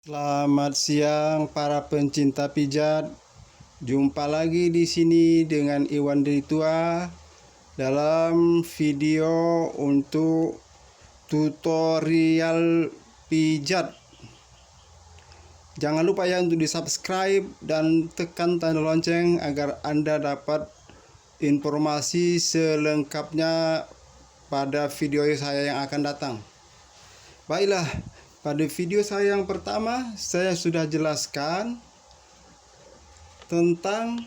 Selamat siang para pencinta pijat. Jumpa lagi di sini dengan Iwan Diritua dalam video untuk tutorial pijat. Jangan lupa ya untuk di-subscribe dan tekan tanda lonceng agar Anda dapat informasi selengkapnya pada video saya yang akan datang. Baiklah, pada video saya yang pertama saya sudah jelaskan tentang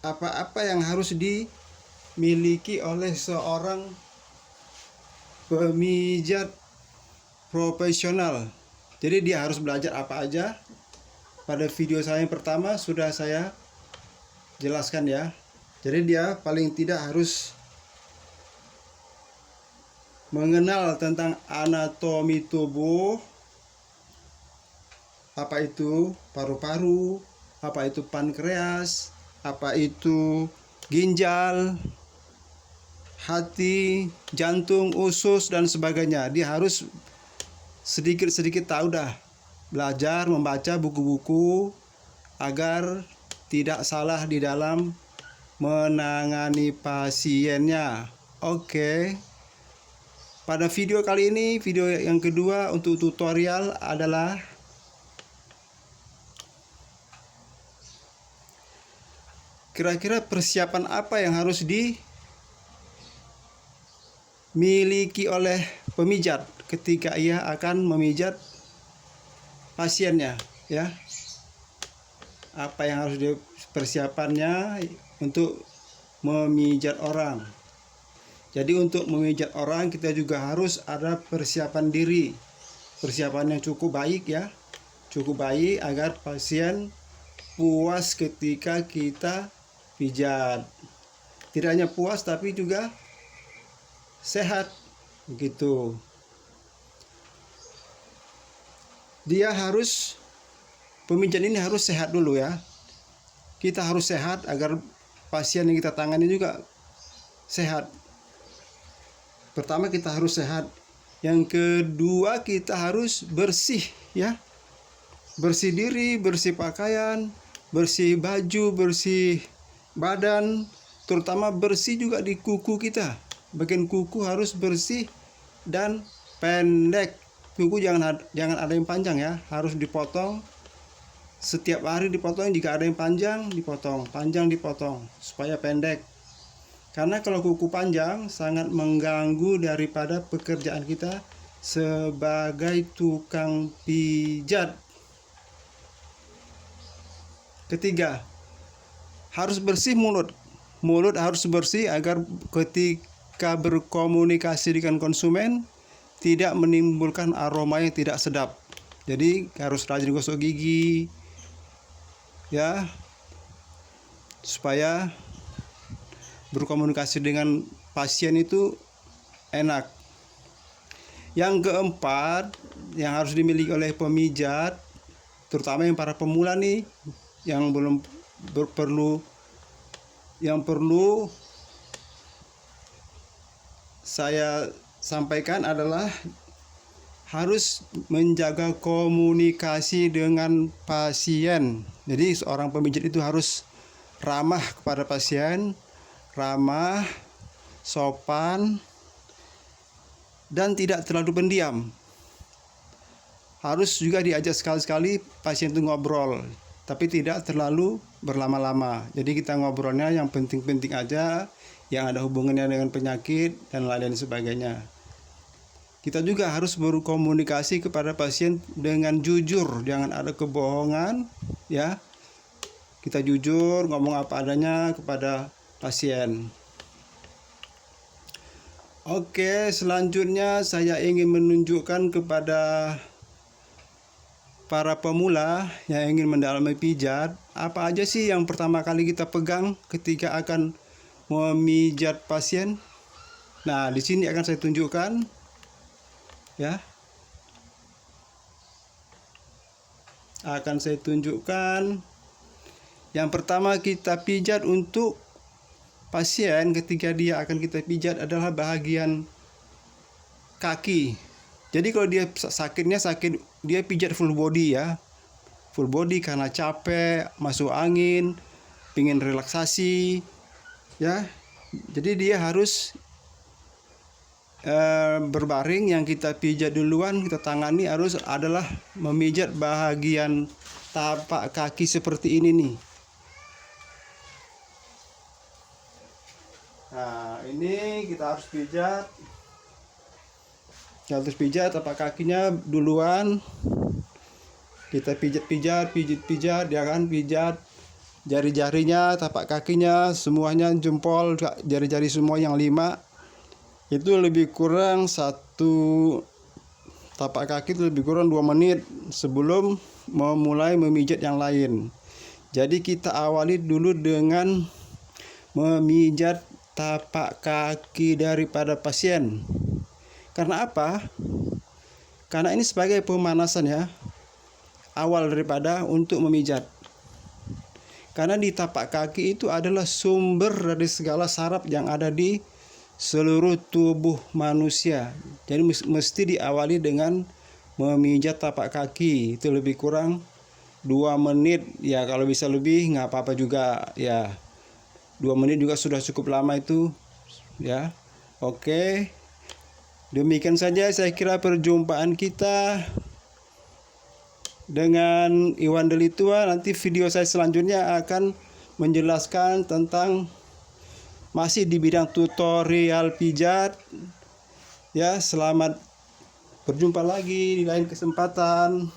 apa-apa yang harus dimiliki oleh seorang pemijat profesional. Jadi dia harus belajar apa aja. Pada video saya yang pertama sudah saya jelaskan ya. Jadi dia paling tidak harus mengenal tentang anatomi tubuh, apa itu paru-paru, apa itu pankreas, apa itu ginjal, hati, jantung, usus, dan sebagainya. Dia harus sedikit-sedikit tahu dah, belajar membaca buku-buku agar tidak salah di dalam menangani pasiennya. Oke. Pada video kali ini, video yang kedua untuk tutorial adalah kira-kira persiapan apa yang harus dimiliki oleh pemijat ketika ia akan memijat pasiennya, ya. Apa yang harus persiapannya untuk memijat orang. Jadi untuk memijat orang kita juga harus ada persiapan diri. Persiapan yang cukup baik ya. Cukup baik agar pasien puas ketika kita pijat. Tidak hanya puas tapi juga sehat. Begitu. Pemijat ini harus sehat dulu ya. Kita harus sehat agar pasien yang kita tangani juga sehat. Pertama kita harus sehat. Yang kedua kita harus bersih ya. Bersih diri, bersih pakaian, bersih baju, bersih badan, terutama bersih juga di kuku kita. Bagian kuku harus bersih dan pendek. Kuku jangan ada yang panjang ya, harus dipotong. Setiap hari dipotong, jika ada yang panjang dipotong, panjang dipotong supaya pendek. Karena kalau kuku panjang sangat mengganggu daripada pekerjaan kita sebagai tukang pijat. Ketiga, harus bersih mulut. Mulut harus bersih agar ketika berkomunikasi dengan konsumen tidak menimbulkan aroma yang tidak sedap. Jadi harus rajin gosok gigi ya, supaya berkomunikasi dengan pasien itu enak. Yang keempat yang harus dimiliki oleh pemijat, terutama yang para pemula nih, yang belum perlu saya sampaikan adalah harus menjaga komunikasi dengan pasien. Jadi seorang pemijat itu harus ramah kepada pasien, ramah, sopan, dan tidak terlalu pendiam. Harus juga diajak sekali-sekali pasien itu ngobrol, tapi tidak terlalu berlama-lama. Jadi kita ngobrolnya yang penting-penting aja, yang ada hubungannya dengan penyakit dan lain-lain sebagainya. Kita juga harus berkomunikasi kepada pasien dengan jujur, jangan ada kebohongan ya. Kita jujur, ngomong apa adanya kepada pasien. Oke, selanjutnya saya ingin menunjukkan kepada para pemula yang ingin mendalami pijat, apa aja sih yang pertama kali kita pegang ketika akan memijat pasien. Nah, di sini akan saya tunjukkan ya. Akan saya tunjukkan. Yang pertama kita pijat untuk pasien ketika dia akan kita pijat adalah bagian kaki. Jadi kalau dia sakitnya dia pijat full body ya, full body karena capek, masuk angin, pingin relaksasi ya. Jadi dia harus berbaring. Yang kita pijat duluan, kita tangani harus adalah memijat bagian tapak kaki seperti ini nih. Nah, ini kita harus pijat. Kita harus pijat tapak kakinya duluan. Kita pijat, ya kan, pijat jari-jarinya, tapak kakinya, semuanya, jempol, jari-jari semua yang 5. Itu lebih kurang tapak kaki itu lebih kurang 2 menit sebelum memulai memijat yang lain. Jadi kita awali dulu dengan memijat tapak kaki daripada pasien. Karena apa? Karena ini sebagai pemanasan ya, awal daripada untuk memijat. Karena di tapak kaki itu adalah sumber dari segala saraf yang ada di seluruh tubuh manusia. Jadi mesti diawali dengan memijat tapak kaki. Itu lebih kurang 2 menit ya, kalau bisa lebih nggak apa-apa juga ya. 2 menit juga sudah cukup lama itu ya. Oke, demikian saja saya kira perjumpaan kita dengan Iwan Delitua. Nanti video saya selanjutnya akan menjelaskan tentang masih di bidang tutorial pijat ya. Selamat berjumpa lagi di lain kesempatan.